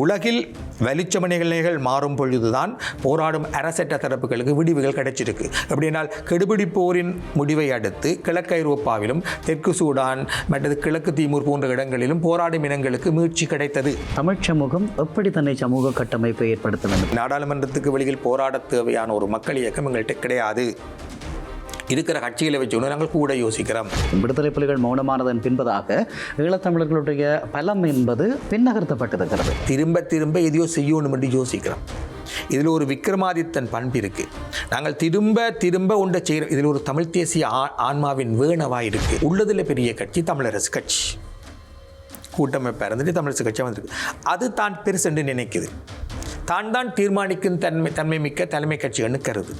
உலகில் வலிச்சமணிகள் மாறும் பொழுதுதான் போராடும் அரசற்ற தரப்புகளுக்கு விடிவுகள் கிடைச்சிருக்கு. எப்படினால் கெடுபிடி போரின் முடிவை அடுத்து கிழக்கு ஐரோப்பாவிலும் தெற்கு சூடான் மற்றது கிழக்கு தீமூர் போன்ற இடங்களிலும் போராடும் இனங்களுக்கு மீட்சி கிடைத்தது. தமிழ் சமூகம் எப்படி தன்னை சமூக கட்டமைப்பை ஏற்படுத்த வேண்டும்? நாடாளுமன்றத்துக்கு வெளியில் போராட தேவையான ஒரு மக்கள் இயக்கம் எங்கள்கிட்ட கிடையாது. இருக்கிற கட்சிகளை வச்சு நாங்கள் கூட யோசிக்கிறோம். விடுதலை புலிகள் மௌனமானதன் பின்பதாக ஈழத்தமிழர்களுடைய பலம் என்பது பின்னகர்த்தப்பட்டிருக்கிறது. திரும்ப திரும்ப எதையோ செய்யணும் என்று யோசிக்கிறோம். இதில் ஒரு விக்ரமாதித்தன் பண்பு இருக்குது. நாங்கள் திரும்ப திரும்ப ஒன்றை செய்கிறோம். இதில் ஒரு தமிழ் தேசிய ஆன்மாவின் வேணவாக இருக்குது. உள்ளதில் பெரிய கட்சி தமிழரசு கட்சி கூட்டமைப்பாக இருந்துட்டு தமிழரசு கட்சியாக வந்திருக்கு. அது தான் பெருசென்று நினைக்குது. தான் தீர்மானிக்கும் தன்மை மிக்க தலைமை கட்சிகள்னு கருது.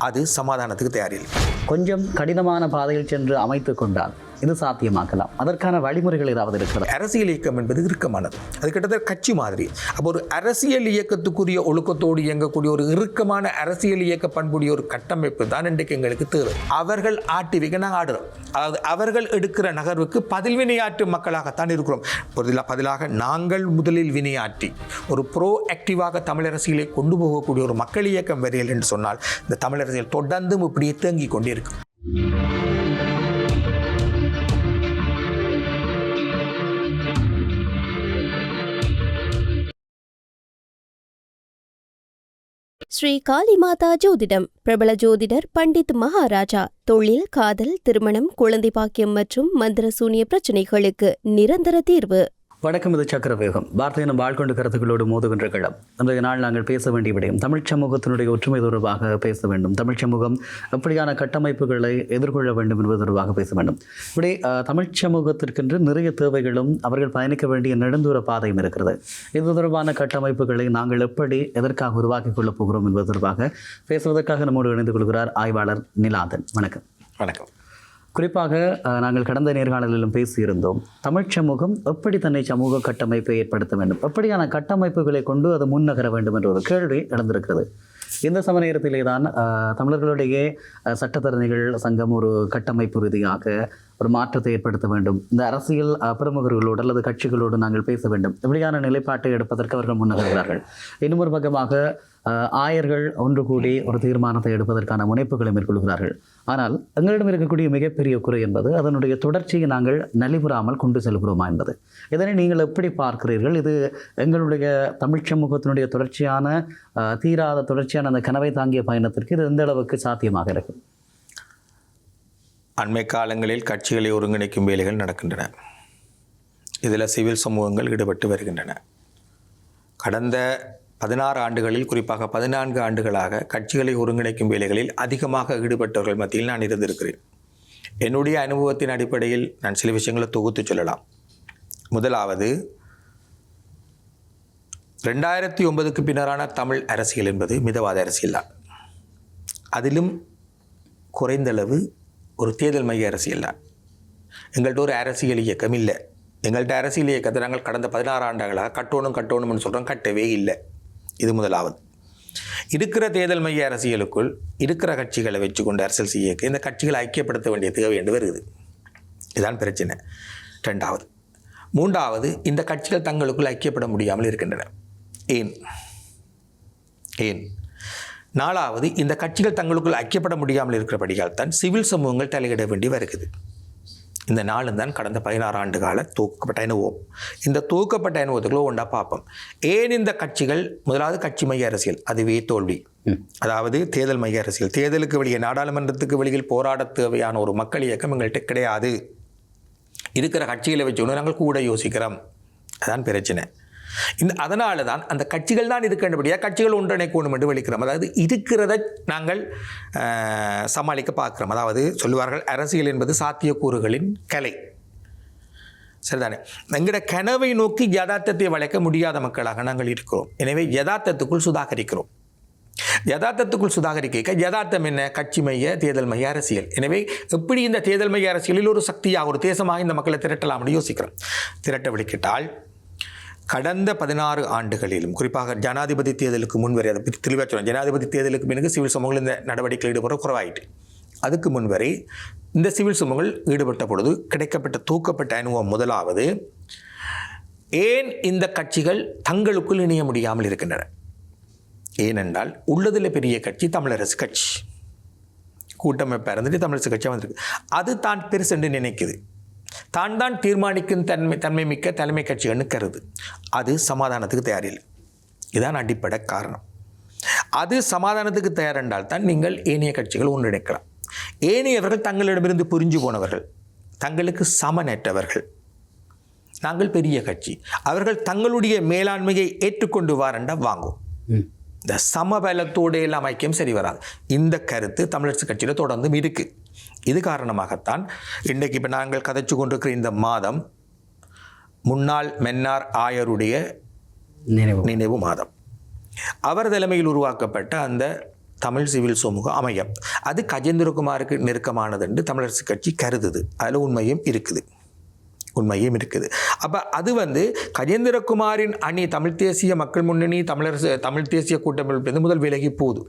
அது சமாதானத்துக்கு தயாரில்லை. கொஞ்சம் கடினமான பாதையில் சென்று அமைத்து கொண்டால் இது சாத்தியமாக்கலாம். அதற்கான வழிமுறைகள் ஏதாவது இருக்கிறது? அரசியல் இயக்கம் என்பது இறுக்கமானது. அது கிட்டத்தட்ட கட்சி மாதிரி. அப்போ ஒரு அரசியல் இயக்கத்துக்குரிய ஒழுக்கத்தோடு இயங்கக்கூடிய ஒரு இறுக்கமான அரசியல் இயக்க பண்புடைய ஒரு கட்டமைப்பு தான் இன்றைக்கு எங்களுக்கு தேவை. அவர்கள் ஆட்டி வைக்க நாங்கள் ஆடுறோம். அதாவது அவர்கள் எடுக்கிற நகர்வுக்கு பதில் வினையாற்றும் மக்களாகத்தான் இருக்கிறோம். பதிலாக நாங்கள் முதலில் வினையாற்றி ஒரு ப்ரோ ஆக்டிவாக தமிழ் அரசியலை கொண்டு போகக்கூடிய ஒரு மக்கள் இயக்கம் வரையில் என்று சொன்னால் இந்த தமிழ் அரசியல் தொடர்ந்தும் இப்படியே தேங்கிக் கொண்டே இருக்கும். ஸ்ரீ காளிமாதா ஜோதிடம். பிரபல ஜோதிடர் பண்டித் மகாராஜா. தொழில், காதல், திருமணம், குழந்தை பாக்கியம் மற்றும் மந்திர சூனிய பிரச்சனைகளுக்கு நிரந்தர தீர்வு. வணக்கம், இது சக்கரவேகம். வார்த்தையினம் வாழ்கொண்டு கருத்துக்களோடு மோதுகின்ற களம். இன்றைய நாள் நாங்கள் பேச வேண்டிய விடயம் தமிழ் சமூகத்தினுடைய ஒற்றுமை தொடர்பாக பேச வேண்டும். தமிழ் சமூகம் எப்படியான கட்டமைப்புகளை எதிர்கொள்ள வேண்டும் என்பது தொடர்பாக பேச வேண்டும். இப்படி தமிழ் சமூகத்திற்கென்று நிறைய தேவைகளும் அவர்கள் பயணிக்க வேண்டிய நெடுந்தூர பாதையும் இருக்கிறது. இது தொடர்பான கட்டமைப்புகளை நாங்கள் எப்படி எதற்காக உருவாக்கிக் கொள்ளப் போகிறோம் என்பது தொடர்பாக பேசுவதற்காக நம்மோடு இணைந்து கொள்கிறார் ஆய்வாளர் நிலாதன். வணக்கம். வணக்கம். குறிப்பாக நாங்கள் கடந்த நேர்காணலிலும் பேசியிருந்தோம். தமிழ் சமூகம் எப்படி தன்னை சமூக கட்டமைப்பை ஏற்படுத்த வேண்டும், எப்படியான கட்டமைப்புகளை கொண்டு அது முன்னகர வேண்டும் என்ற ஒரு கேள்வி எழுந்திருக்கிறது. இந்த சம நேரத்திலே தான் தமிழர்களுடைய சட்டத்தரணிகள் சங்கம் ஒரு கட்டமைப்பு ரீதியாக ஒரு மாற்றத்தை ஏற்படுத்த வேண்டும், இந்த அரசியல் பிரமுகர்களோடு அல்லது கட்சிகளோடு நாங்கள் பேச வேண்டும், இப்படியான நிலைப்பாட்டை எடுப்பதற்கு அவர்கள் முன்னகர்கிறார்கள். இன்னும் ஒரு பக்கமாக ஆயர்கள் ஒன்று கூடி ஒரு தீர்மானத்தை எடுப்பதற்கான முனைப்புகளை மேற்கொள்கிறார்கள். ஆனால் எங்களிடம் இருக்கக்கூடிய மிகப்பெரிய குறை என்பது அதனுடைய தொடர்ச்சியை நாங்கள் நலிவுறாமல் கொண்டு செல்கிறோமா என்பது. இதனை நீங்கள் எப்படி பார்க்கிறீர்கள்? இது எங்களுடைய தமிழ் சமூகத்தினுடைய தீராத தொடர்ச்சியான அந்த கனவை தாங்கிய பயணத்திற்கு இது எந்த அளவுக்கு சாத்தியமாக இருக்கும்? அண்மை காலங்களில் கட்சிகளை ஒருங்கிணைக்கும் வேலைகள் நடக்கின்றன. இதில் சிவில் சமூகங்கள் ஈடுபட்டு வருகின்றன. கடந்த 16 ஆண்டுகளில், குறிப்பாக 14 ஆண்டுகளாக கட்சிகளை ஒருங்கிணைக்கும் வேலைகளில் அதிகமாக ஈடுபட்டவர்கள் மத்தியில் நான் இருந்திருக்கிறேன். என்னுடைய அனுபவத்தின் அடிப்படையில் நான் சில விஷயங்களை தொகுத்து சொல்லலாம். முதலாவது, 2009க்கு பின்னரான தமிழ் அரசியல் என்பது மிதவாத அரசியல் தான். அதிலும் குறைந்தளவு ஒரு தேர்தல் மைய அரசியல் தான். எங்கள்கிட்ட ஒரு அரசியல் இயக்கம் இல்லை. எங்கள்கிட்ட அரசியல் இயக்கத்தை நாங்கள் கடந்த 16 ஆண்டுகளாக கட்டணும்னு சொல்கிறோம், கட்டவே இல்லை. இது முதலாவது. இருக்கிற தேர்தல் மைய அரசியலுக்குள் இருக்கிற கட்சிகளை வச்சு கொண்டு அரசியல் செய்ய இந்த கட்சிகளை ஐக்கியப்படுத்த வேண்டிய தேவை என்று வருது. இதுதான் பிரச்சனை. 2வது. 3வது, இந்த கட்சிகள் தங்களுக்குள் ஐக்கியப்பட முடியாமல் இருக்கின்றன. ஏன்? 4வது, இந்த கட்சிகள் தங்களுக்குள் ஐக்கியப்பட முடியாமல் இருக்கிறபடியால் தான் சிவில் சமூகங்கள் தலையிட வேண்டி வருகிறது. இந்த நாளும் தான் கடந்த 16 ஆண்டு கால தூக்கப்பட்ட அனுபவம். இந்த தூக்கப்பட்ட அனுபவத்துக்குள்ள ஒன்றா பார்ப்போம். ஏன் இந்த கட்சிகள், முதலாவது கட்சி மைய அரசியல், அதுவே தோல்வி. அதாவது தேர்தல் மைய அரசியல், தேர்தலுக்கு வெளியே நாடாளுமன்றத்துக்கு வெளியில் போராட தேவையான ஒரு மக்கள் இயக்கம் எங்கள்கிட்ட கிடையாது. இருக்கிற கட்சிகளை வச்சு நாங்கள் கூட யோசிக்கிறோம். அதான் பிரச்சனை. அதனால தான் அந்த கட்சிகள் தான் இருக்கின்றபடியாக கட்சிகள் ஒன்றிணைக்கணும் என்று வெளிக்கிறோம். அதாவது இருக்கிறத நாங்கள் சமாளிக்க பார்க்குறோம். அதாவது சொல்லுவார்கள், அரசியல் என்பது சாத்தியக்கூறுகளின் கலை. சரிதானே? எங்களோட கனவை நோக்கி யதார்த்தத்தை வளைக்க முடியாத மக்களாக நாங்கள் இருக்கிறோம். எனவே யதார்த்தத்துக்குள் சுதாகரிக்கிறோம். யதார்த்தத்துக்குள் சுதாகரிக்க யதார்த்தம் என்ன? கட்சி மைய தேர்தல் மைய அரசியல். எனவே எப்படி இந்த தேர்தல் மைய அரசியலில் ஒரு சக்தியாக, ஒரு தேசமாக இந்த மக்களை திரட்டலாம்னு யோசிக்கிறோம். திரட்ட வெளிக்கிட்டால் கடந்த 16 ஆண்டுகளிலும், குறிப்பாக ஜனாதிபதி தேர்தலுக்கு முன்வரை, அதை பற்றி தெளிவாக சொல்லுவோம். ஜனாதிபதி தேர்தலுக்கு பிறகு சிவில் சமூகங்கள் இந்த நடவடிக்கையில் ஈடுபட குறைவாயிட்டு. அதுக்கு முன்வரை இந்த சிவில் சமூகங்கள் ஈடுபட்ட பொழுது கிடைக்கப்பட்ட தூக்கப்பட்ட அனுபவம், முதலாவது ஏன் இந்த கட்சிகள் தங்களுக்குள் இணைய முடியாமல் இருக்கின்றன? ஏனென்றால் உள்ளதில் பெரிய கட்சி தமிழரசு கட்சி. கூட்டமைப்பாக இருந்துட்டு தமிழரசு கட்சியாக வந்திருக்கு. அது தான் பெருசு என்று நினைக்குது. தான் தீர்மானிக்கும் தன்மை மிக்க தலைமை கட்சிகள்னு கருது. அது சமாதானத்துக்கு தயாரில்லை. இதுதான் அடிப்படை காரணம். அது சமாதானத்துக்கு தயாரென்றால் தான் நீங்கள் ஏனைய கட்சிகள் ஒன்றிணைக்கலாம். ஏனையவர்கள் தங்களிடமிருந்து புரிஞ்சு போனவர்கள், தங்களுக்கு சமனற்றவர்கள். நாங்கள் பெரிய கட்சி, அவர்கள் தங்களுடைய மேலாண்மையை ஏற்றுக்கொண்டு வாரண்டா வாங்கும். இந்த சமபலத்தோடு எல்லாம் ஐக்கியம் சரி வராது. இந்த கருத்து தமிழரசு கட்சியில் தொடர்ந்தும் இருக்கு. இது காரணமாகத்தான் இன்றைக்கு இப்போ நாங்கள் கதைச்சு கொண்டிருக்கிற இந்த மாதம் முன்னாள் மன்னார் ஆயருடைய நினைவு மாதம். அவர் தலைமையில் உருவாக்கப்பட்ட அந்த தமிழ் சிவில் சமூக அமையம் அது கஜேந்திரகுமாருக்கு நெருக்கமானது என்று தமிழரசு கட்சி கருதுது. அதில் உண்மையும் இருக்குது. அப்போ அது கஜேந்திரகுமாரின் அணி தமிழ் தேசிய மக்கள் முன்னணி தமிழ் தேசிய கூட்டமைப்பு முதல் விலகி போகுது.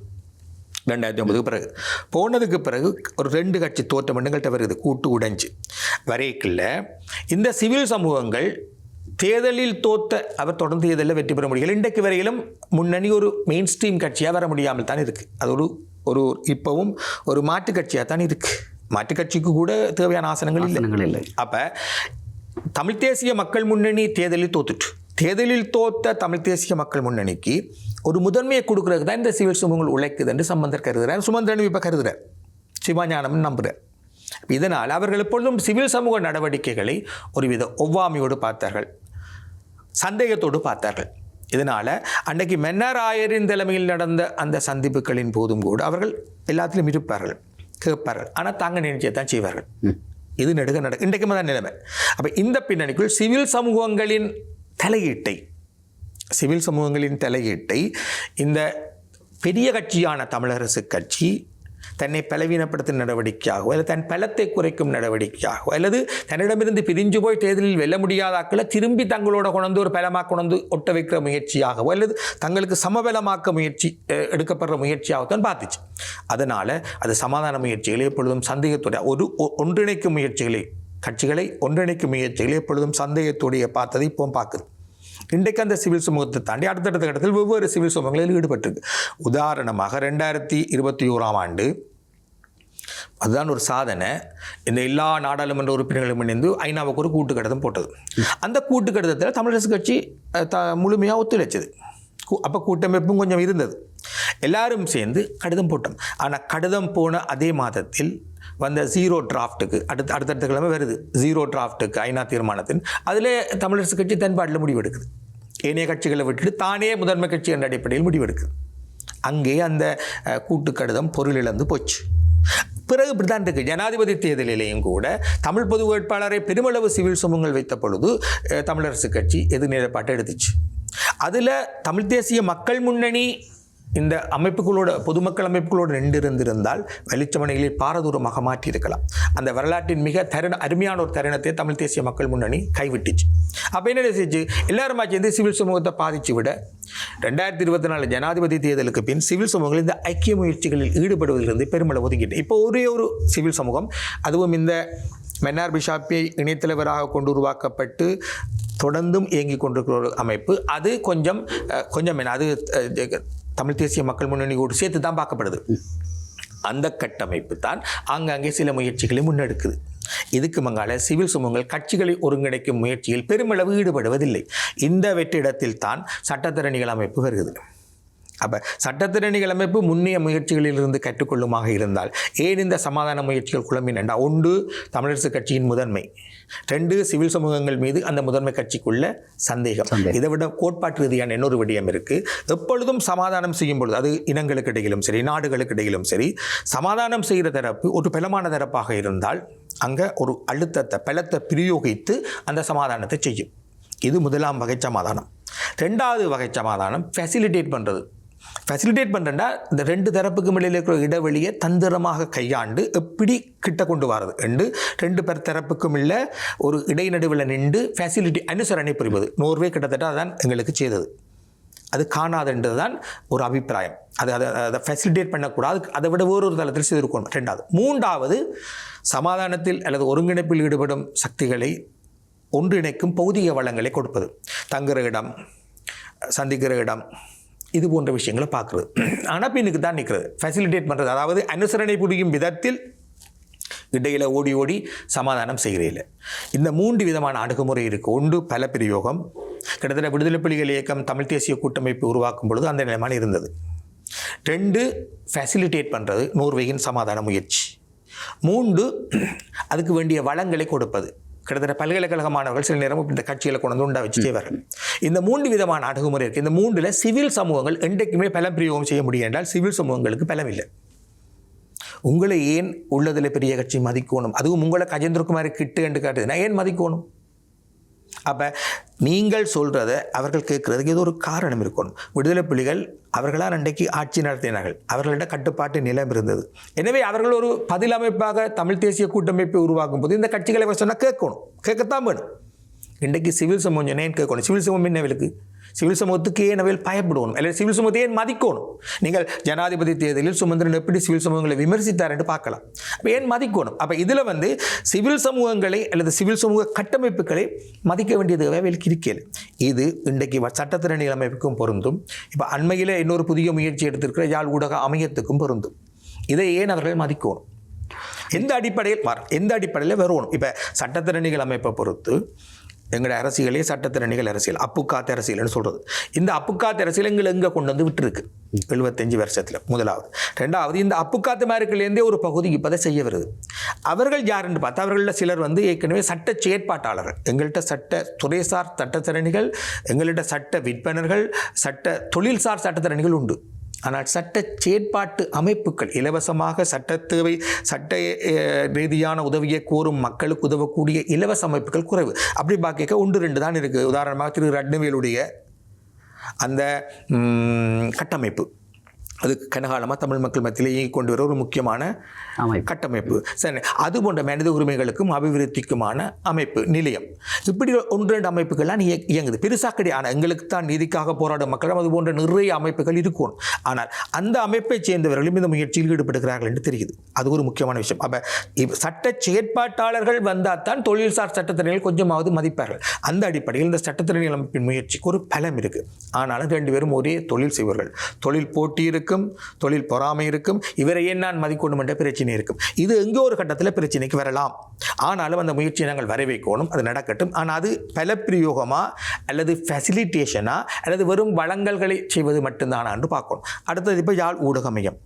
2009 பிறகு போனதுக்கு பிறகு ஒரு 2 கட்சி தோற்றம் எங்கள்கிட்ட வருது. கூட்டு உடைஞ்சு வரைக்குள்ள இந்த சிவில் சமூகங்கள் தேர்தலில் தோத்த அவர் தொடர்ந்து தேர்தலில் வெற்றி பெற முடியல. இன்றைக்கு வரையிலும் முன்னணி ஒரு மெயின் ஸ்ட்ரீம் கட்சியாக வர முடியாமல் தான் இருக்குது. அது ஒரு இப்போவும் ஒரு மாற்று கட்சியாக தான் இருக்குது. மாற்று கட்சிக்கு கூட தேவையான ஆசனங்கள் இல்லை. அப்போ தமிழ் தேசிய மக்கள் முன்னணி தேர்தலில் தோத்த தமிழ் தேசிய மக்கள் முன்னணிக்கு ஒரு முதன்மையை கொடுக்கறதுக்கு தான் இந்த சிவில் சமூகங்கள் உழைக்குது என்று சம்பந்தர் கருதுகிறார். சுமந்திரன் இப்போ கருதுகிறார், சிவஞானம் நம்புகிறார். இதனால் அவர்கள் எப்பொழுதும் சிவில் சமூக நடவடிக்கைகளை ஒருவித ஒவ்வாமையோடு பார்த்தார்கள், சந்தேகத்தோடு பார்த்தார்கள். இதனால் அன்றைக்கு மன்னார் ஆயரின் தலைமையில் நடந்த அந்த சந்திப்புகளின் போதும் கூட அவர்கள் எல்லாத்திலும் இருப்பார்கள், கேட்பார்கள். ஆனால் தாங்க நினைச்சே தான் செய்வார்கள். இது நெடுக இன்றைக்குமே தான் நிலைமை. அப்போ இந்த பின்னணிக்குள் சிவில் சமூகங்களின் தலையீட்டை இந்த பெரிய கட்சியான தமிழரசு கட்சி தன்னை பலவீனப்படுத்தும் நடவடிக்கையாகவோ அல்லது தன் பலத்தை குறைக்கும் நடவடிக்கையாகவோ அல்லது தன்னிடமிருந்து பிரிஞ்சு போய் தேர்தலில் வெல்ல முடியாதாக்களை திரும்பி தங்களோட கொண்டு ஒரு பலமாக கொண்டு ஒட்ட வைக்கிற முயற்சியாகவோ அல்லது தங்களுக்கு சமபலமாக்க எடுக்கப்படுற முயற்சியாகத்தான் பார்த்துச்சு. அதனால் அது சமாதான முயற்சிகளை எப்பொழுதும் சந்தேகத்தோட ஒன்றிணைக்கும் கட்சிகளை ஒன்றிணைக்கும் முயற்சிகளை எப்பொழுதும் சந்தேகத்தோடைய பார்த்ததை இப்போ பார்க்குது. இன்றைக்கு அந்த சிவில் சமூகத்தை தாண்டி அடுத்தடுத்த கட்டத்தில் வெவ்வேறு சிவில் சமூகங்களில் ஈடுபட்டிருக்கு. உதாரணமாக 2021 ஆண்டு அதுதான் ஒரு சாதனை. இந்த எல்லா நாடாளுமன்ற உறுப்பினர்களும் இணைந்து ஐநாவுக்கு ஒரு கூட்டு கடிதம் போட்டது. அந்த கூட்டு கடிதத்தில் தமிழரசு கட்சி முழுமையாக ஒத்துழைச்சது. அப்போ கூட்டமைப்பும் கொஞ்சம் இருந்தது. எல்லாரும் சேர்ந்து கடிதம் போட்டோம். ஆனால் கடிதம் போன அதே மாதத்தில் வந்த 0 டிராஃப்ட்டுக்கு அடுத்தடுத்த கிழமை வருது. 0 டிராஃப்ட்டுக்கு ஐநா தீர்மானத்தின் அதில் தமிழரசு கட்சி தன்பாட்டில் முடிவெடுக்குது. ஏனைய கட்சிகளை விட்டுட்டு தானே முதன்மை கட்சி என்ற அடிப்படையில் முடிவெடுக்குது. அங்கே அந்த கூட்டு கடிதம் பொருள் இழந்து போச்சு. பிறகு இப்படித்தான் இருக்குது. ஜனாதிபதி தேர்தலிலேயும் கூட தமிழ் பொது வேட்பாளரை பெருமளவு சிவில் சமூகங்கள் வைத்த பொழுது தமிழரசு கட்சி எதிர்நிலைப்பாட்டை எடுத்துச்சு. அதில் தமிழ் தேசிய மக்கள் முன்னணி இந்த அமைப்புகளோட பொதுமக்கள் அமைப்புகளோடு நின்றிருந்திருந்தால் வெளிச்சமணிகளில் பாரதூரமாக மாற்றியிருக்கலாம். அந்த வரலாற்றின் மிக அருமையான ஒரு தருணத்தை தமிழ் தேசிய மக்கள் முன்னணி கைவிட்டுச்சு. அப்போ என்ன செஞ்சு எல்லாரும் சேர்ந்து சிவில் சமூகத்தை பாதிச்சு விட 2024 ஜனாதிபதி தேர்தலுக்கு பின் சிவில் சமூகங்கள் இந்த ஐக்கிய முயற்சிகளில் ஈடுபடுவதிலிருந்து பெருமளவு ஒதுக்கிட்டு இப்போ ஒரே ஒரு சிவில் சமூகம், அதுவும் இந்த மன்னார் பிஷாப்பை இணைத்தலைவராக கொண்டு உருவாக்கப்பட்டு தொடர்ந்தும் இயங்கிக் கொண்டிருக்கிற ஒரு அமைப்பு. அது கொஞ்சம் அது தமிழ் தேசிய மக்கள் முன்னணியோடு சேர்த்து தான் பார்க்கப்படுது. அந்த கட்டமைப்பு தான் ஆங்காங்கே சில முயற்சிகளை முன்னெடுக்குது. இதுக்கு மங்கால சிவில் சமூகங்கள் கட்சிகளை ஒருங்கிணைக்கும் முயற்சியில் பெருமளவு ஈடுபடுவதில்லை. இந்த வெற்றிடத்தில் தான் சட்டத்தரணிகள் அமைப்பு வருகிறது. அப்போ சட்டத்திறனிகள் அமைப்பு முன்னைய முயற்சிகளிலிருந்து கற்றுக்கொள்ளுமாக இருந்தால் ஏன் இந்த சமாதான முயற்சிகள் குழம்பினண்டா? 1 தமிழரசு கட்சியின் முதன்மை, 2 சிவில் சமூகங்கள் மீது அந்த முதன்மை கட்சிக்குள்ள சந்தேகம். இதை விட கோட்பாட்டு ரீதியான இன்னொரு விடயம் இருக்குது. எப்பொழுதும் சமாதானம் செய்யும் பொழுது அது இனங்களுக்கு இடையிலும் சரி நாடுகளுக்கு இடையிலும் சரி சமாதானம் செய்கிற தரப்பு ஒரு பலமான தரப்பாக இருந்தால் அங்கே ஒரு பலத்தை பிரயோகித்து அந்த சமாதானத்தை செய்யும். இது முதலாம் வகை சமாதானம். 2வது வகை சமாதானம் ஃபெசிலிட்டேட் பண்ணுறேன்டா இந்த 2 தரப்புக்கும் இடையில் இருக்கிற இடைவெளியை தந்திரமாக கையாண்டு எப்படி கிட்ட கொண்டு வரது என்று 2 பேர் தரப்புக்கும் இல்லை ஒரு இடைநடுவில் நின்று ஃபெசிலிட்டி அனுசரணை புரிவது. நோர்வே கிட்டத்தட்ட அதான் எங்களுக்கு செய்தது. அது காணாதுன்றது தான் ஒரு அபிப்பிராயம். அதை ஃபெசிலிட்டேட் பண்ணக்கூடாது, அதை விட வேறொரு தளத்தில் செய்திருக்கணும். 2வது 3வது சமாதானத்தில் அல்லது ஒருங்கிணைப்பில் ஈடுபடும் சக்திகளை ஒன்றிணைக்கும் பௌதிக வளங்களை கொடுப்பது, தங்குற இடம், சந்திக்கிற இடம், இது போன்ற விஷயங்களை பார்க்குறது. ஆனால் பின்னுக்கு தான் நிற்கிறது, ஃபெசிலிட்டேட் பண்ணுறது, அதாவது அனுசரணை புரியும் விதத்தில் இடையில் ஓடி ஓடி சமாதானம் செய்கிறீர்கள். இந்த 3 விதமான அணுகுமுறை இருக்குது. ஒன்று பல பிரயோகம். கிட்டத்தட்ட விடுதலை புலிகள் இயக்கம் தமிழ் தேசிய கூட்டமைப்பு உருவாக்கும் பொழுது அந்த நிலைமையான இருந்தது. 2 ஃபெசிலிட்டேட் பண்ணுறது, நோர்வேயின் சமாதான முயற்சி. 3 அதுக்கு வேண்டிய வளங்களை கொடுப்பது. கிட்டத்தட்ட பல்கலைக்கழக மாணவர்கள் சில நேரம் இந்த கட்சிகளை கொண்டு உண்டா வச்சுட்டே வர. இந்த 3 விதமான அணுகுமுறை இருக்குது. இந்த 3ல் சிவில் சமூகங்கள் என்றைக்குமே பல பிரயோகம் செய்ய முடியும் என்றால் சிவில் சமூகங்களுக்கு பலம் இல்லை. உங்களை ஏன் உள்ளதில் பெரிய கட்சி மதிக்கணும், அதுவும் உங்களை கஜேந்திரகுமாரி கிட்டு என்று காட்டுது, நான் ஏன் மதிக்கணும்? அப்போ நீங்கள் சொல்கிறத அவர்கள் கேட்குறதுக்கு ஏதோ ஒரு காரணம் இருக்கணும். விடுதலை புலிகள் அவர்களால் அன்றைக்கு ஆட்சி நடத்தினார்கள், அவர்களிட கட்டுப்பாட்டு நிலம் இருந்தது. எனவே அவர்கள் ஒரு பதில் அமைப்பாக தமிழ் தேசிய கூட்டமைப்பை உருவாக்கும் போது இந்த கட்சிகளை சொன்னால் கேட்கணும், கேட்கத்தான் வேணும். இன்றைக்கு சிவில் சமூகம் ஏன் கேட்கணும்? சிவில் சமூகம் என்னவெலுக்கு? சிவில் சமூகத்துக்கு ஏன் அவையில் பயப்படணும், அல்லது சிவில் சமூகத்தை ஏன் மதிக்கணும்? நீங்கள் ஜனாதிபதி தேர்தலில் சுமந்திரன் எப்படி சிவில் சமூகங்களை விமர்சித்தார் என்று பார்க்கலாம். அப்போ ஏன் மதிக்கணும்? அப்போ இதில் சிவில் சமூகங்களை அல்லது சிவில் சமூக கட்டமைப்புகளை மதிக்க வேண்டியது அவைகளுக்கு இருக்கல. இது இன்றைக்கு சட்டத்திரணி அமைப்புக்கும் பொருந்தும். இப்போ அண்மையில் இன்னொரு புதிய முயற்சி எடுத்திருக்கிற யாழ் ஊடக அமையத்துக்கும் பொருந்தும். இதை ஏன் அவர்கள் மதிக்கணும்? எந்த அடிப்படையில் வரணும்? இப்போ சட்டத்திறனிகள் அமைப்பை பொறுத்து எங்களோட அரசியலே சட்டத்திறனிகள் அரசியல், அப்புக்காத்து அரசியல்னு சொல்கிறது. இந்த அப்புக்காத்து அரசியல் எங்களை எங்கே கொண்டு வந்து விட்டுருக்கு 75 வருஷத்தில். முதலாவது. 2வது, இந்த அப்புக்காத்து மார்க்கிலேருந்தே ஒரு பகுதி இப்போ தான் செய்ய வருது. அவர்கள் யாருன்னு பார்த்தா அவர்களில் சிலர் ஏற்கனவே சட்ட செயற்பாட்டாளர்கள். எங்கள்கிட்ட துறைசார் சட்டத்திறனிகள், எங்கள்கிட்ட சட்ட விற்பனர்கள், தொழில்சார் சட்டத்திறனிகள் உண்டு. ஆனால் சட்ட செயற்பாட்டு அமைப்புகள், இலவசமாக சட்ட ரீதியான உதவியை கோரும் மக்களுக்கு உதவக்கூடிய இலவச அமைப்புகள் குறைவு. அப்படி பார்க்க 1-2 தான் இருக்குது. உதாரணமாக திரு ரட்னவேலுடைய அந்த கட்டமைப்பு, அது கனகாலமாக தமிழ் மக்கள் மத்தியில் இயங்கி கொண்டு வர ஒரு முக்கியமான கட்டமைப்பு. சரி, அது போன்ற மனித உரிமைகளுக்கும் அபிவிருத்திக்குமான அமைப்பு நிலையம், இப்படி 1-2 அமைப்புகள்லாம் இயங்குது. பெருசாக கிடையாது. ஆனால் எங்களுக்கு தான் நீதிக்காக போராடும் மக்களும் அது போன்ற நிறைய அமைப்புகள் இருக்கும். ஆனால் அந்த அமைப்பை சேர்ந்தவர்களும் இந்த முயற்சியில் ஈடுபடுகிறார்கள் என்று தெரியுது. அது ஒரு முக்கியமான விஷயம். அப்போ சட்ட செயற்பாட்டாளர்கள் வந்தால் தான் தொழில்சார் சட்டத்திறனிகள் கொஞ்சமாவது மதிப்பார்கள். அந்த அடிப்படையில் இந்த சட்டத்திறனிகள் அமைப்பின் முயற்சிக்கு ஒரு பலம் இருக்குது. ஆனாலும் 2 பேரும் ஒரே தொழில் செய்வார்கள். தொழில் போட்டி இருக்கும், தொழில் பொறாமை இருக்கும். இவரை ஏன் நான் மதிக்கணும் என்ற பிரச்சனை இருக்கும். இது எங்கோ ஒரு கட்டத்தில் பிரச்சனைக்கு வரலாம். ஆனாலும் அந்த முயற்சியை நாங்கள் வரவேற்கணும், அது நடக்கட்டும். ஆனால் அது பல பிரயோகமா அல்லது ஃபெசிலிட்டேஷனா அல்லது வெறும் வழங்கல்களை செய்வது மட்டும்தானா என்று பார்க்கணும். அடுத்தது இப்போ யாழ் ஊடக மையம்.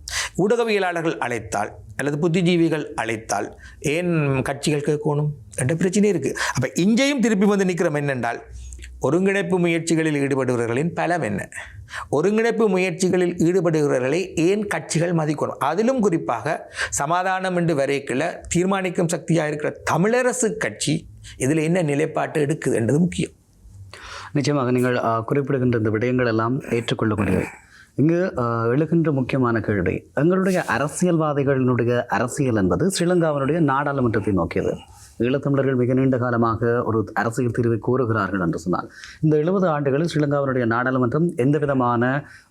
ஊடகவியலாளர்கள் அழைத்தால் அல்லது புத்திஜீவிகள் அழைத்தால் ஏன் கட்சிகள் கேட்கணும் என்ற பிரச்சனை இருக்குது. அப்போ இங்கேயும் திருப்பி வந்து நிற்கிறோம் என்னென்றால், ஒருங்கிணைப்பு முயற்சிகளில் ஈடுபடுபவர்களின் பலம் என்ன? ஒருங்கிணைப்பு முயற்சிகளில் ஈடுபடுகிறவர்களை ஏன் கட்சிகள் மதிக்கணும்? அதிலும் குறிப்பாக சமாதானம் என்று வரைக்குள்ள தீர்மானிக்கும் சக்தியாக இருக்கிற தமிழரசு கட்சி இதில் என்ன நிலைப்பாட்டு எடுக்குது என்றது முக்கியம். நிச்சயமாக நீங்கள் குறிப்பிடுகின்ற இந்த விடயங்கள் எல்லாம் ஏற்றுக்கொள்ளக்கூடியவை. இங்கு எழுகின்ற முக்கியமான கேள்வி, எங்களுடைய அரசியல்வாதிகளினுடைய அரசியல் என்பது ஸ்ரீலங்காவினுடைய நாடாளுமன்றத்தை நோக்கியது. ஈழத்தமிழர்கள் மிக நீண்ட காலமாக ஒரு அரசியல் தீர்வை கோருகிறார்கள் என்று சொன்னால், இந்த 70 ஆண்டுகளில் ஸ்ரீலங்காவினுடைய நாடாளுமன்றம் எந்த விதமான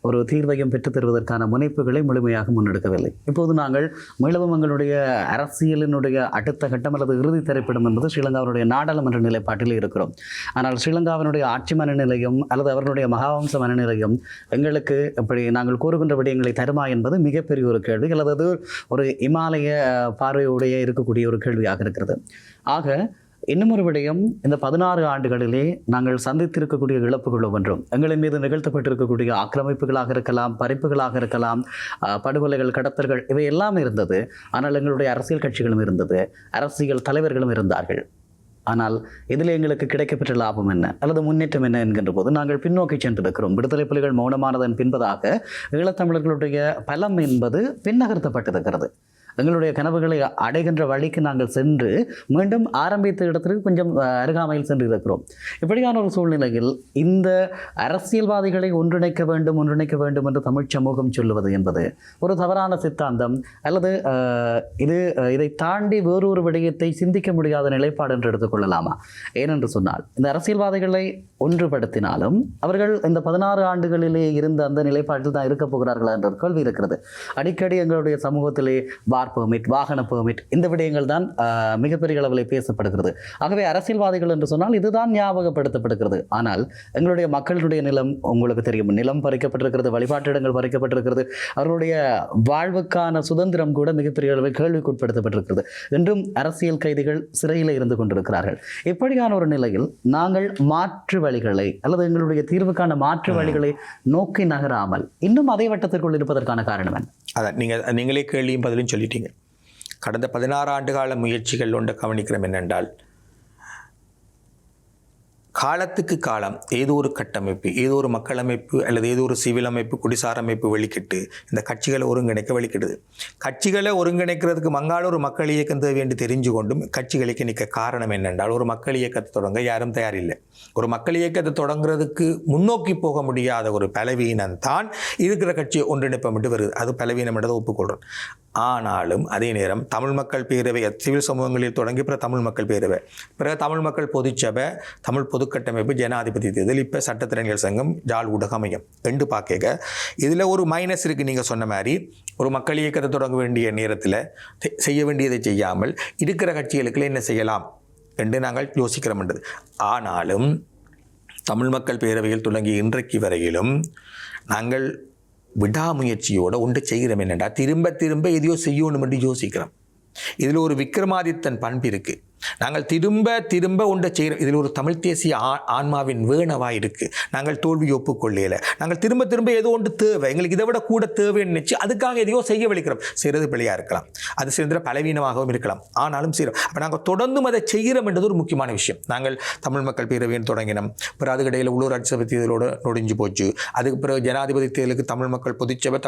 ஒரு தீர்வையும் பெற்றுத் தருவதற்கான முனைப்புகளை முழுமையாக முன்னெடுக்கவில்லை. இப்போது நாங்கள் மீளவும் எங்களுடைய அரசியலினுடைய அடுத்த கட்டம் அல்லது இறுதி திரைப்படம் என்பது ஸ்ரீலங்காவினுடைய நாடாளுமன்ற நிலைப்பாட்டில் இருக்கிறோம். ஆனால் ஸ்ரீலங்காவினுடைய ஆட்சி மனநிலையும் அல்லது அவர்களுடைய மகாவம்ச மனநிலையும் எங்களுக்கு இப்படி நாங்கள் கூறுகின்ற விடயங்களை தருமா என்பது மிகப்பெரிய ஒரு கேள்வி, அல்லது ஒரு இமாலய பார்வையுடைய இருக்கக்கூடிய ஒரு கேள்வியாக இருக்கிறது. ஆக இன்னும் ஒரு விடயம், இந்த 16 ஆண்டுகளிலே நாங்கள் சந்தித்திருக்கக்கூடிய இழப்புகள் ஒவ்வொன்றும், எங்களின் மீது நிகழ்த்தப்பட்டிருக்கக்கூடிய ஆக்கிரமிப்புகளாக இருக்கலாம், பறிப்புகளாக இருக்கலாம், படுகொலைகள், கடத்தல்கள், இவை எல்லாம் இருந்தது. ஆனால் எங்களுடைய அரசியல் கட்சிகளும் இருந்தது, அரசியல் தலைவர்களும் இருந்தார்கள். ஆனால் இதில் எங்களுக்கு கிடைக்கப்பெற்ற லாபம் என்ன அல்லது முன்னேற்றம் என்ன என்கின்ற போது நாங்கள் பின்னோக்கி சென்றிருக்கிறோம். விடுதலை புலிகள் மௌனமானதன் பின்பதாக ஈழத்தமிழர்களுடைய பலம் என்பது பின்னகர்த்தப்பட்டிருக்கிறது. எங்களுடைய கனவுகளை அடைகின்ற வழிக்கு நாங்கள் சென்று மீண்டும் ஆரம்பித்த இடத்திற்கு கொஞ்சம் அருகாமையில் சென்று இருக்கிறோம். இப்படியான ஒரு சூழ்நிலையில் இந்த அரசியல்வாதிகளை ஒன்றிணைக்க வேண்டும் என்று தமிழ் சமூகம் சொல்லுவது என்பது ஒரு தவறான சித்தாந்தம், அல்லது இதை தாண்டி வேறொரு விடயத்தை சிந்திக்க முடியாத நிலைப்பாடு என்று எடுத்துக்கொள்ளலாமா? ஏனென்று சொன்னால், இந்த அரசியல்வாதிகளை ஒன்றுபடுத்தினாலும் அவர்கள் இந்த 16 ஆண்டுகளிலே இருந்த அந்த நிலைப்பாட்டில் தான் இருக்கப் போகிறார்களா என்ற கேள்வி இருக்கிறது. அடிக்கடி எங்களுடைய சமூகத்திலே கார் பெர்மிட், வாகன பெர்மிட், இந்த விடயங்கள் தான் மிகப்பெரிய அளவில் பேசப்படுகிறது. ஆகவே அரசியல்வாதிகள் என்று சொன்னால் இதுதான் ஞாபகப்படுத்தப்படுகிறது. ஆனால் எங்களுடைய மக்களுடைய நிலம் உங்களுக்கு தெரியும், நிலம் பறிக்கப்பட்டிருக்கிறது, வழிபாட்டு இடங்கள் பறிக்கப்பட்டிருக்கிறது, அவர்களுடைய வாழ்வுக்கான சுதந்திரம் கூட மிகப்பெரிய அளவில் கேள்விக்குட்படுத்தப்பட்டிருக்கிறது. இன்றும் அரசியல் கைதிகள் சிறையில் இருந்து கொண்டிருக்கிறார்கள். இப்படியான ஒரு நிலையில் நாங்கள் மாற்று வழிகளை அல்லது எங்களுடைய தீர்வுக்கான மாற்று வழிகளை நோக்கி நகராமல் இன்னும் அதே வட்டத்திற்குள் இருப்பதற்கான காரணம் என்ன? அதான் நீங்களே கேள்வியும் பதிலும் சொல்லிட்டீங்க. கடந்த 16 ஆண்டுகால முயற்சிகள் ஒன்றை கவனிக்கிறோம் என்னென்றால், காலத்துக்கு காலம் ஏதோ ஒரு கட்டமைப்பு, ஏதோ ஒரு மக்கள் அமைப்பு அல்லது ஏதோ ஒரு சிவில் அமைப்பு, குடிசார் அமைப்பு வெளிக்கிட்டு இந்த கட்சிகளை ஒருங்கிணைக்க வெளிக்கிடுது. கட்சிகளை ஒருங்கிணைக்கிறதுக்கு மங்கால ஒரு மக்கள் இயக்கம் தேவை என்று தெரிஞ்சு கொண்டும் கட்சிகளுக்கு நிற்க காரணம் என்னென்றால், ஒரு மக்கள் இயக்கத்தை தொடங்க யாரும் தயாரில்லை. ஒரு மக்கள் இயக்கத்தை தொடங்குறதுக்கு முன்னோக்கி போக முடியாத ஒரு பலவீனம் தான் இருக்கிற கட்சியை ஒன்றிணைப்பமிட்டு வருது. அது பலவீனம் என்றதை ஒப்புக்கொள்கிறோம். ஆனாலும் அதே நேரம் தமிழ் மக்கள் பேரவை சிவில் சமூகங்களில் தொடங்கி பிறகு தமிழ் மக்கள் பேரவை, பிறகு தமிழ் மக்கள் பொதுச்சபை, தமிழ் பொதுக்கட்டமைப்பு, ஜனாதிபதி தேர்தல், இப்போ சட்டத்திறனியல் சங்கம், ஜாழ் ஊடக மையம் ரெண்டு பார்க்க இதில் ஒரு மைனஸ் இருக்குது. நீங்கள் சொன்ன மாதிரி ஒரு மக்கள் இயக்கத்தை தொடங்க வேண்டிய நேரத்தில் செய்ய வேண்டியதை செய்யாமல் இருக்கிற கட்சிகளுக்குள்ள என்ன செய்யலாம் என்று நாங்கள் யோசிக்கிறோம்ன்றது. ஆனாலும் தமிழ் மக்கள் பேரவையில் தொடங்கி இன்றைக்கு வரையிலும் நாங்கள் விடாமுயற்சியோடு ஒன்று செய்கிறோம் என்னென்னா, திரும்ப திரும்ப எதையோ செய்யணும் என்று யோசிக்கிறோம். இதில் ஒரு விக்ரமாதித்தன் பண்பு இருக்குது. நாங்கள் திரும்ப திரும்ப ஒன்றை செய்கிறோம். இதில் ஒரு தமிழ் தேசிய ஆன்மாவின் வேணவாக இருக்குது. நாங்கள் தோல்வி ஒப்புக்கொள்ளையில் நாங்கள் திரும்ப திரும்ப ஏதோ ஒன்று தேவை, எங்களுக்கு இதை விட கூட தேவைன்னு நினச்சி அதுக்காக எதையோ செய்ய வலிக்கிறோம். செய்கிறது பிழையாக இருக்கலாம், அது சேர்ந்த பலவீனமாகவும் இருக்கலாம், ஆனாலும் செய்கிறோம். அப்போ நாங்கள் தொடர்ந்தும் அதை செய்கிறோம் என்றது ஒரு முக்கியமான விஷயம். நாங்கள் தமிழ் மக்கள் பேரவைன்னு தொடங்கினோம், பிறகு அதுக்கிடையில் உள்ளூராட்சி சபை தேர்தலோடு நொடிஞ்சு போச்சு. அதுக்கு பிறகு ஜனாதிபதி தேர்தலுக்கு தமிழ் மக்கள் பொதுச்சபை,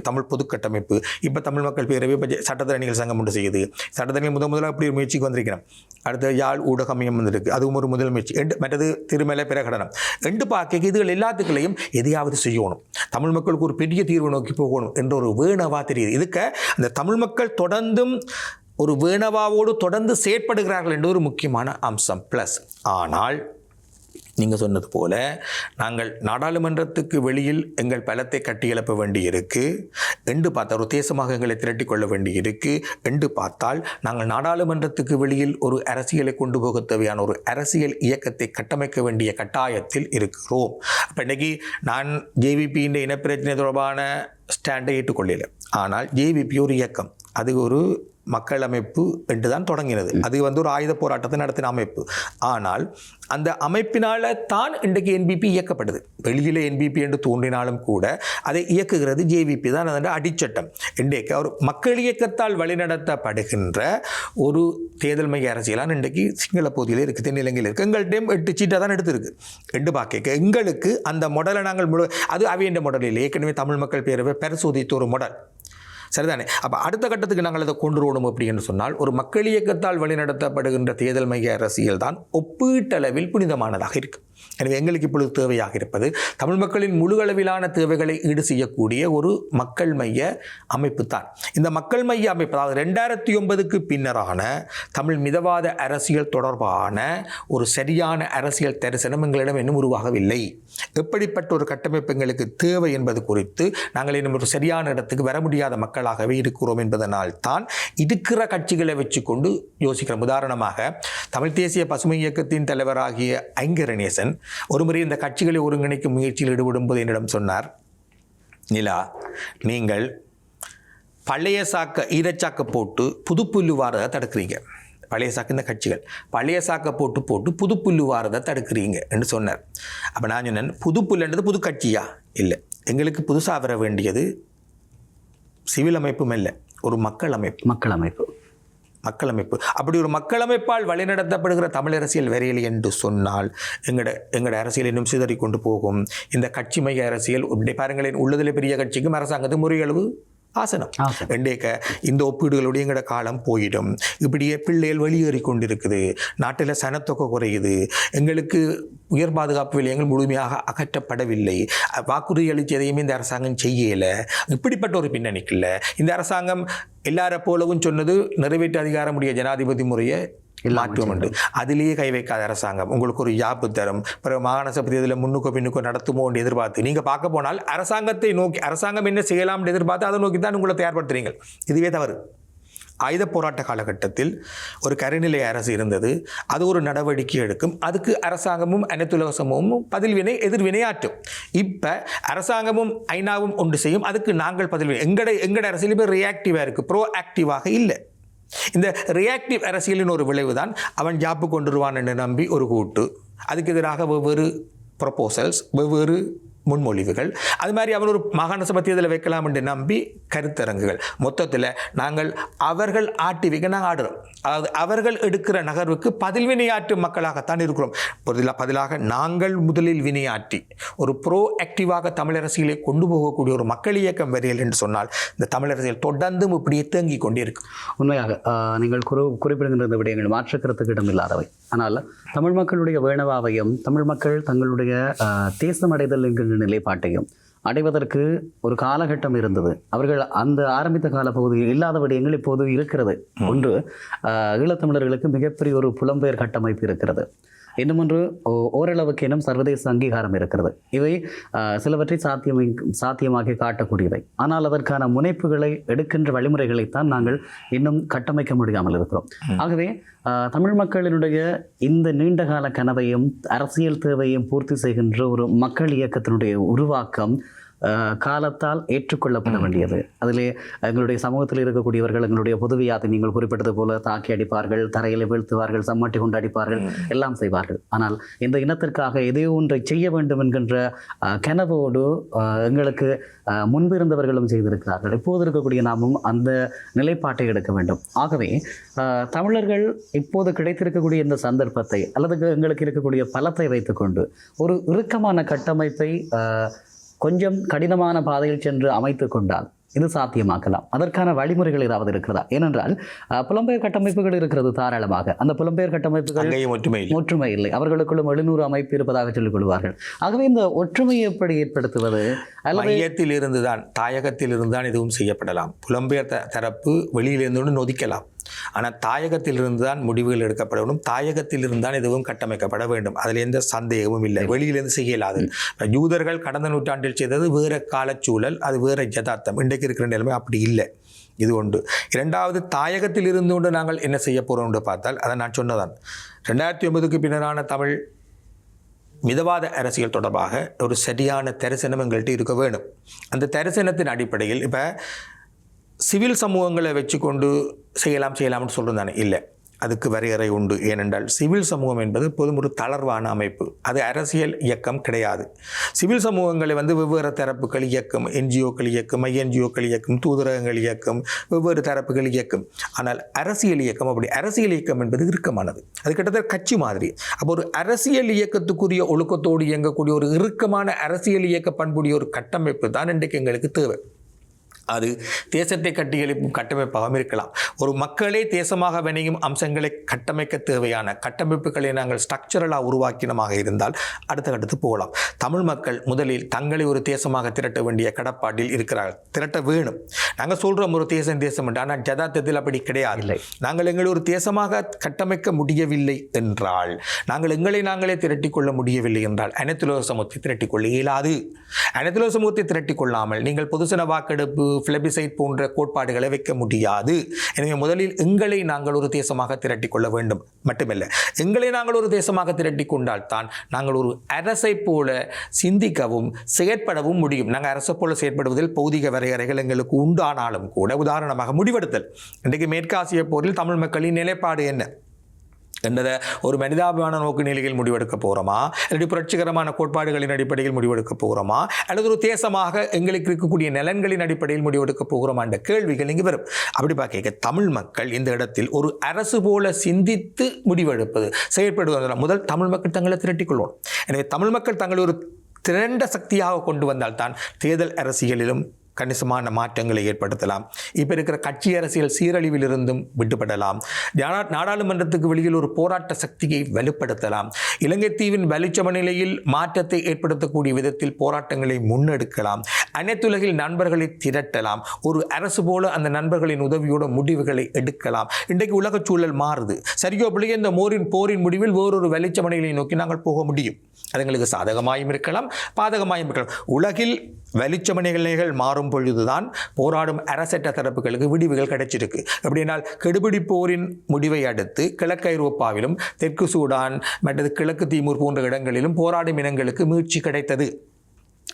தமிழ் பொதுக்கட்டமைப்பு, இப்போ தமிழ் மக்கள் பேரவை, இப்போ சட்டத்தரணிகள் சங்கம் ஒன்று செய்யுது. சட்டத்தரணிகள் முதலாக அப்படி ஒரு முயற்சிக்கு வந்திருக்கிறோம். அடுத்த யாழ் ஊடகமையம் வந்திருக்கு, அதுவும் ஒரு முதல் முயற்சி. மற்றது திருமலை பிரகடனம் ரெண்டு பார்க்க இதுகள் எல்லாத்துக்குள்ளையும் எதையாவது செய்யணும், தமிழ் மக்களுக்கு ஒரு பெரிய தீர்வு நோக்கி போகணும் என்ற ஒரு வேணவா தெரியுது. இதுக்கு அந்த தமிழ் மக்கள் தொடர்ந்தும் ஒரு வேணவாவோடு தொடர்ந்து செயற்படுகிறார்கள் என்ற ஒரு முக்கியமான அம்சம் ப்ளஸ். ஆனால் நீங்கள் சொன்னது போல நாங்கள் நாடாளுமன்றத்துக்கு வெளியில் எங்கள் பலத்தை கட்டியெழுப்ப வேண்டி இருக்குது என்று பார்த்தால், ஒரு தேசமாக எங்களை திரட்டி கொள்ள வேண்டி இருக்குது என்று பார்த்தால், நாங்கள் நாடாளுமன்றத்துக்கு வெளியில் ஒரு அரசியலை கொண்டு போக தேவையான ஒரு அரசியல் இயக்கத்தை கட்டமைக்க வேண்டிய கட்டாயத்தில் இருக்கிறோம். அப்போ இன்றைக்கி நான் ஜேவிபியின் இனப்பிரச்சனை தொடர்பான ஸ்டாண்டை ஏற்றுக்கொள்ளலை. ஆனால் ஜேவிபி ஒரு இயக்கம், அது ஒரு மக்கள் அமைப்பு என்று தான் தொடங்கினது. அது ஒரு ஆயுத போராட்டத்தை நடத்தின அமைப்பு. ஆனால் அந்த அமைப்பினால் தான் இன்றைக்கு என்பிபி இயக்கப்படுது. வெளியில் என்பிபி என்று தோன்றினாலும் கூட அதை இயக்குகிறது ஜேவிபி தான். அதன் அடிச்சட்டம் இன்றைக்கு ஒரு மக்கள் இயக்கத்தால் வழிநடத்தப்படுகின்ற ஒரு தேர்தல் மைய அரசியலான இன்றைக்கு சிங்கள பகுதியில் இருக்குது, தென்னிலங்கையில் இருக்குது. எங்கள்கிட்டையும் 8 சீட்டாக தான் எடுத்திருக்கு. ரெண்டு பார்க்க எங்களுக்கு அந்த மாடலை நாங்கள் அது அவையண்ட மாடல் இல்லை, ஏற்கனவே தமிழ் மக்கள் பேரவை பரிசோதித்த ஒரு மாடல். சரிதானே? அப்போ அடுத்த கட்டத்துக்கு நாங்கள் அதை கொண்டு வரணும் அப்படின்னு சொன்னால், ஒரு மக்கள் இயக்கத்தால் வழிநடத்தப்படுகின்ற தேர்தல் மைய அரசியல் தான் ஒப்பீட்டளவில் புனிதமானதாக இருக்குது. எனவே எங்களுக்கு இப்பொழுது தேவையாக இருப்பது தமிழ் மக்களின் முழு அளவிலான தேவைகளை ஈடு செய்யக்கூடிய ஒரு மக்கள் மைய அமைப்பு தான். இந்த மக்கள் மைய அமைப்பு, அதாவது 2009க்கு பின்னரான தமிழ் மிதவாத அரசியல் தொடர்பான ஒரு சரியான அரசியல் தரிசனம் எங்களிடம் இன்னும் உருவாகவில்லை. எப்படிப்பட்ட ஒரு கட்டமைப்பு எங்களுக்கு தேவை என்பது குறித்து நாங்கள் இன்னும் ஒரு சரியான இடத்துக்கு வர முடியாத மக்களாகவே இருக்கிறோம் என்பதனால் தான் இருக்கிற கட்சிகளை வச்சுக்கொண்டு யோசிக்கிறோம். உதாரணமாக தமிழ் தேசிய பசுமை இயக்கத்தின் தலைவராகிய ஐங்கரநேசன் ஒருமுறை இந்த கட்சிகளை ஒருங்கிணைக்கும் முயற்சியில் ஈடுபடும் போது என்னிடம் சொன்னார், நிலா, நீங்கள் பழைய ஈரச்சாக்க போட்டு புது புல்லு வாரதை தடுக்கிறீங்க. பழைய சாக்கு இந்த கட்சிகள் பழைய சாக்கை போட்டு புது புல்லு வாரதை தடுக்கிறீங்க என்று சொன்னார். அப்போ நான் சொன்னேன், புது புல்லுன்றது புது கட்சியா? இல்லை, எங்களுக்கு புதுசாக வர வேண்டியது சிவில் அமைப்பும் இல்லை, ஒரு மக்கள் அமைப்பு. அப்படி ஒரு மக்கள் அமைப்பால் வழிநடத்தப்படுகிற தமிழ் அரசியல் வரையில்லை என்று சொன்னால் எங்களோட அரசியல் இன்னும் சிதறி கொண்டு போகும். இந்த கட்சி மைய அரசியல் பாருங்களேன், உள்ளதில் பெரிய கட்சிக்கும் அரசாங்கத்துக்கு முறையளவு ஆசனம் ரெண்டேக்க இந்த ஒப்பீடுகளுடைய எங்களோட காலம் போயிடும். இப்படியே பிள்ளைகள் வெளியேறி கொண்டிருக்குது, நாட்டில் சனத்தொகை குறையுது, எங்களுக்கு உயர் பாதுகாப்பு விலையங்கள் முழுமையாக அகற்றப்படவில்லை, வாக்குறுதி அளித்ததையுமே இந்த அரசாங்கம் செய்யலை. இப்படிப்பட்ட ஒரு பின்னணிக்குள்ள இந்த அரசாங்கம் எல்லார போலவும் சொன்னது நிறைவேற்று அதிகாரமுடைய ஜனாதிபதி முறையை மாற்றுவோம் என்று அதிலேயே கை வைக்காத அரசாங்கம் உங்களுக்கு ஒரு யாப்பு தரும், பிறகு மாகாண சபை தேர்தலில் முன்னுக்கோ பின்னுக்கோ நடத்துமோ என்று எதிர்பார்த்து நீங்கள் பார்க்க போனால் அரசாங்கத்தை நோக்கி அரசாங்கம் என்ன செய்யலாம் என்று எதிர்பார்த்து அதை நோக்கி தான் உங்களை தயார்படுத்துறீங்க. இதுவே தவறு. ஆயுத போராட்ட காலகட்டத்தில் ஒரு கருநிலை அரசு இருந்தது. அது ஒரு நடவடிக்கை எடுக்கும். அதுக்கு அரசாங்கமும் அனைத்துலக சமூகமும் பதில்வினை எதிர்வினையாற்றும். இப்போ அரசாங்கமும் ஐநாவும் ஒன்று செய்யும், அதுக்கு நாங்கள் பதில்வினை. எங்கட அரசியல் இப்போ ரியாக்டிவாக இருக்குது, ப்ரோ ஆக்டிவாக இல்லை. இந்த ரியாக்டிவ் அரசியலின் ஒரு விளைவு தான் அவன் ஜாப்பு கொண்டுருவான் என்று நம்பி ஒரு கூட்டு, அதுக்கு எதிராக வெவ்வேறு ப்ரொபோசல்ஸ், வெவ்வேறு முன்மொழிவுகள், அது மாதிரி அவர் ஒரு மாகாண சபை தேர்தலை வைக்கலாம் என்று நம்பி கருத்தரங்குகள். மொத்தத்தில் நாங்கள் அவர்கள் ஆட்டி வைக்க நாங்கள் ஆடுறோம். அதாவது அவர்கள் எடுக்கிற நகர்வுக்கு பதில் வினையாற்றும் மக்களாகத்தான் இருக்கிறோம். பதிலாக நாங்கள் முதலில் வினையாற்றி ஒரு ப்ரோ ஆக்டிவாக தமிழரசியலை கொண்டு போகக்கூடிய ஒரு மக்கள் இயக்கம் வரையில் என்று சொன்னால் இந்த தமிழரசியல் தொடர்ந்தும் இப்படியே தேங்கி கொண்டிருக்கும். உண்மையாக நீங்கள் குறிப்பிடுகின்ற இந்த விடயங்கள் மாற்று கருத்துக்கு இடமில்லாதவை. ஆனால் தமிழ் மக்களுடைய வேணவாவையும் தமிழ் மக்கள் தங்களுடைய தேசமடைதல் என்கின்ற நிலைப்பாட்டையும் அடைவதற்கு ஒரு காலகட்டம் இருந்தது. அவர்கள் அந்த ஆரம்பித்த கால பகுதியில் இல்லாத விடயங்கள் இப்போது இருக்கிறது. ஒன்று, ஈழத்தமிழர்களுக்கு மிகப்பெரிய ஒரு புலம்பெயர் கட்டமைப்பு இருக்கிறது. இன்னுமொன்று, ஓரளவுக்கேனும் சர்வதேச அங்கீகாரம் இருக்கிறது. இவை சிலவற்றை சாத்தியமாக்கி காட்டக்கூடியவை. ஆனால் அதற்கான முனைப்புகளை எடுக்கின்ற வழிமுறைகளைத்தான் நாங்கள் இன்னும் கட்டமைக்க முடியாமல் இருக்கிறோம். ஆகவே தமிழ் மக்களினுடைய இந்த நீண்டகால கனவையும் அரசியல் தேவையும் பூர்த்தி செய்கின்ற ஒரு மக்கள் இயக்கத்தினுடைய உருவாக்கம் காலத்தால் ஏற்றுக்கொள்ளப்பட வேண்டியது. அதிலே எங்களுடைய சமூகத்தில் இருக்கக்கூடியவர்கள் எங்களுடைய பொதுவியாதை நீங்கள் குறிப்பிட்டது போல தாக்கி அடிப்பார்கள், தரையில் வீழ்த்துவார்கள், சம்மட்டி கொண்டு அடிப்பார்கள், எல்லாம் செய்வார்கள். ஆனால் இந்த இனத்திற்காக எதையோ ஒன்றை செய்ய வேண்டும் என்கின்ற கனவோடு எங்களுக்கு முன்பிருந்தவர்களும் செய்திருக்கிறார்கள். இப்போது இருக்கக்கூடிய நாமும் அந்த நிலைப்பாட்டை எடுக்க வேண்டும். ஆகவே தமிழர்கள் இப்போது கிடைத்திருக்கக்கூடிய இந்த சந்தர்ப்பத்தை அல்லது எங்களுக்கு இருக்கக்கூடிய பலத்தை வைத்துக்கொண்டு ஒரு இறுக்கமான கட்டமைப்பை கொஞ்சம் கடினமான பாதையில் சென்று அமைத்து கொண்டால் இது சாத்தியமாக்கலாம். அதற்கான வழிமுறைகள் ஏதாவது இருக்கிறதா? ஏனென்றால் புலம்பெயர் கட்டமைப்புகள் இருக்கிறது தாராளமாக. அந்த புலம்பெயர் கட்டமைப்புகள் ஒற்றுமை இல்லை. அவர்களுக்குள்ளும் 700 அமைப்பு இருப்பதாக சொல்லிக் கொள்வார்கள். ஆகவே இந்த ஒற்றுமையை எப்படி ஏற்படுத்துவது? மையத்தில் இருந்துதான், தாயகத்தில் இருந்துதான் எதுவும் செய்யப்படலாம். புலம்பெயர் தரப்பு வெளியிலிருந்து நொதிக்கலாம். ஆனால் தாயகத்திலிருந்து தான் முடிவுகள் எடுக்கப்பட வேண்டும். தாயகத்தில் இருந்தால் எதுவும் கட்டமைக்கப்பட வேண்டும். அதில் எந்த சந்தேகமும் இல்லை. வெளியிலிருந்து செய்யலாது. யூதர்கள் கடந்த நூற்றாண்டில் செய்தது வேறு காலச்சூழல், அது வேறு யதார்த்தம். இன்றைக்கு இருக்கிற நிலைமை அப்படி இல்லை. இது ஒன்று. இரண்டாவது, தாயகத்தில் இருந்து கொண்டு நாங்கள் என்ன செய்ய போகிறோம் என்று பார்த்தால், அதை நான் சொன்னதான் 2009க்கு பின்னரான தமிழ் மிதவாத அரசியல் தொடர்பாக ஒரு சரியான தரிசனம் எங்கள்கிட்ட இருக்க வேணும். அந்த தரிசனத்தின் அடிப்படையில் இப்போ சிவில் சமூகங்களை வச்சு கொண்டு செய்யலாம்னு சொல்கிறது தானே? இல்லை, அதுக்கு வரையறை உண்டு. ஏனென்றால் சிவில் சமூகம் என்பது பொதும் ஒரு தளர்வான அமைப்பு, அது அரசியல் இயக்கம் கிடையாது. சிவில் சமூகங்களை வெவ்வேறு தரப்புகள் இயக்கம், என்ஜிஓக்கள் இயக்கம், ஐஎன்ஜிஓக்கள் இயக்கம், தூதரகங்கள் இயக்கம், வெவ்வேறு தரப்புகள் இயக்கம். ஆனால் அரசியல் இயக்கம் அப்படி அரசியல் இயக்கம் என்பது இறுக்கமானது. அது கிட்டத்தட்ட கட்சி மாதிரி. அப்போ ஒரு அரசியல் இயக்கத்துக்குரிய ஒழுக்கத்தோடு இயங்கக்கூடிய ஒரு இறுக்கமான அரசியல் இயக்க பண்புடைய ஒரு கட்டமைப்பு தான் இன்றைக்கு எங்களுக்கு தேவை. அது தேசத்தை கட்டியெழுப்பும் கட்டமைப்பாகவும் இருக்கலாம். ஒரு மக்களே தேசமாக வினையும் அம்சங்களை கட்டமைக்க தேவையான கட்டமைப்புகளை நாங்கள் ஸ்ட்ரக்சரலாக உருவாக்கினமாக இருந்தால் அடுத்த கட்டத்து போகலாம். தமிழ் மக்கள் முதலில் தங்களை ஒரு தேசமாக திரட்ட வேண்டிய கடப்பாட்டில் இருக்கிறார்கள். திரட்ட வேணும். நாங்கள் சொல்கிறோம் ஒரு தேசம் என்று, ஆனால் யதார்த்தத்தில் அப்படி கிடையாது. நாங்கள் எங்களை ஒரு தேசமாக கட்டமைக்க முடியவில்லை என்றால், நாங்கள் எங்களை நாங்களே திரட்டிக்கொள்ள முடியவில்லை என்றால் அனைத்துலக சமூகத்தை திரட்டிக்கொள்ள இயலாது. அனைத்துலக சமூகத்தை திரட்டிக்கொள்ளாமல் நீங்கள் பொதுசன வாக்கெடுப்பு, பிளபிசைட் போன்ற கோட்பாடுகளை வைக்க முடியாது. எனவே முதலில் எங்களை நாங்கள் ஒரு தேசமாக திரட்டிக்கொள்ள வேண்டும். மட்டுமல்ல, எங்களை நாங்கள் ஒரு தேசமாக திரட்டி கொண்டால் தான் நாங்கள் ஒரு அரசை போல சிந்திக்கவும் செயற்படவும் முடியும். நாங்கள் அரசை போல செயற்படுவதில் பௌதிக வரையறைகள் எங்களுக்கு உண்டானாலும் கூட, உதாரணமாக முடிவெடுத்தல். இன்றைக்கு மேற்காசிய போரில் தமிழ் மக்களின் நிலைப்பாடு என்ன என்றதை ஒரு மனிதாபிமான நோக்கு நிலையில் முடிவெடுக்க போகிறோமா, அல்லது புரட்சிகரமான கோட்பாடுகளின் அடிப்படையில் முடிவெடுக்க போகிறோமா, அல்லது ஒரு தேசமாக எங்களுக்கு இருக்கக்கூடிய நலன்களின் அடிப்படையில் முடிவெடுக்க போகிறோமா என்ற கேள்விகள் இங்கு வரும். அப்படி பார்க்க தமிழ் மக்கள் இந்த இடத்தில் ஒரு அரசு போல சிந்தித்து முடிவெடுப்பது, செயற்படுவதில் முதல் தமிழ் மக்கள் தங்களை திரட்டிக்கொள்வோம். எனவே தமிழ் மக்கள் தங்களை ஒரு திரண்ட சக்தியாக கொண்டு வந்தால்தான் தேர்தல் அரசியலிலும் கணிசமான மாற்றங்களை ஏற்படுத்தலாம். இப்போ இருக்கிற கட்சி அரசியல் சீரழிவிலிருந்தும் விடுபடலாம். நாடாளுமன்றத்துக்கு வெளியில் ஒரு போராட்ட சக்தியை வலுப்படுத்தலாம். இலங்கை தீவின் வலிச்சமநிலையில் மாற்றத்தை ஏற்படுத்தக்கூடிய விதத்தில் போராட்டங்களை முன்னெடுக்கலாம். அனைத்துலகில் நண்பர்களை திரட்டலாம். ஒரு அரசு போல அந்த நண்பர்களின் உதவியோட முடிவுகளை எடுக்கலாம். இன்றைக்கு உலக சூழல் மாறுது. சரியோ பிள்ளைய இந்த போரின் முடிவில் வேறொரு வலிச்சமநிலையை நோக்கி நாங்கள் போக முடியும். அது எங்களுக்கு சாதகமாயும் இருக்கலாம், பாதகமாயும் இருக்கலாம். உலகில் வெளிச்சமணிகள் மாறும் பொழுதுதான் போராடும் அரசற்ற தரப்புகளுக்கு விடிவுகள் கிடைச்சிருக்கு. எப்படினால் கெடுபிடி போரின் முடிவை அடுத்து கிழக்கு ஐரோப்பாவிலும் தெற்கு சூடான் மற்றது கிழக்கு தீமூர் போன்ற இடங்களிலும் போராடும் இனங்களுக்கு மீட்சி கிடைத்தது.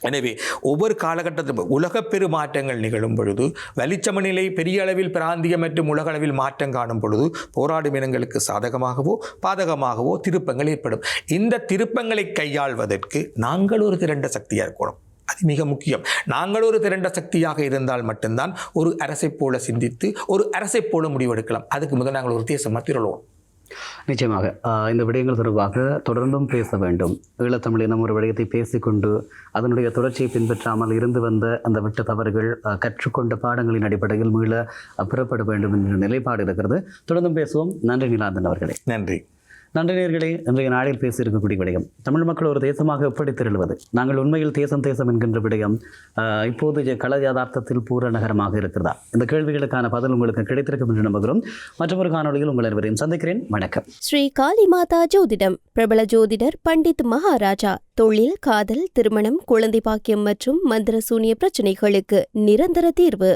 எனவே ஒவ்வொரு காலகட்டத்திலும் உலக பெருமாற்றங்கள் நிகழும் பொழுது வெளிச்சமநிலை பெரிய அளவில் பிராந்திய மற்றும் உலக அளவில் மாற்றம் காணும் பொழுது போராடும் இனங்களுக்கு சாதகமாகவோ பாதகமாகவோ திருப்பங்கள் ஏற்படும். இந்த திருப்பங்களை கையாள்வதற்கு நாங்கள் ஒரு திரண்ட சக்தியாக இருக்கணும். அது மிக முக்கியம். நாங்கள் ஒரு திரண்ட சக்தியாக இருந்தால் மட்டும்தான் ஒரு அரசை போல சிந்தித்து ஒரு அரசை போல முடிவெடுக்கலாம். அதுக்கு முதல் நாங்கள் ஒரு தேசமாக திரளுவோம். நிச்சயமாக இந்த விடயங்கள் தொடர்பாக தொடர்ந்தும் பேச வேண்டும். ஈழத்தமிழினம் ஒரு விடயத்தை பேசிக்கொண்டு அதனுடைய தொடர்ச்சியை பின்பற்றாமல் இருந்து வந்த அந்த விட்ட தவறுகள் கற்றுக்கொண்ட பாடங்களின் அடிப்படையில் மீள பெறப்பட வேண்டும் என்ற நிலைப்பாடு இருக்கிறது. தொடர்ந்தும் பேசுவோம். நன்றி நிலாந்தன் அவர்களே. நன்றி. நன்றி நேயர்களே. இன்றைய நாளில் பேசியிருக்கக்கூடிய விடயம் தமிழ் மக்கள் ஒரு தேசமாக எப்படி திரளுவது, நாங்கள் உண்மையில் தேசம் என்கின்ற விடயம் இப்போது கள யதார்த்தத்தில் பூர நகரமாக இருக்கிறதா? இந்த கேள்விகளுக்கான பதில் உங்களுக்கு கிடைத்திருக்கும் என்று நம்புகிறோம். மற்றொரு காணொலியில் உங்கள் அனைவரையும் சந்திக்கிறேன். வணக்கம். ஸ்ரீ காளி மாதா ஜோதிடம் பிரபல ஜோதிடர் பண்டித் மகாராஜா. தொழில், காதல், திருமணம், குழந்தை பாக்கியம் மற்றும் மந்திர சூனிய பிரச்சனைகளுக்கு நிரந்தர தீர்வு.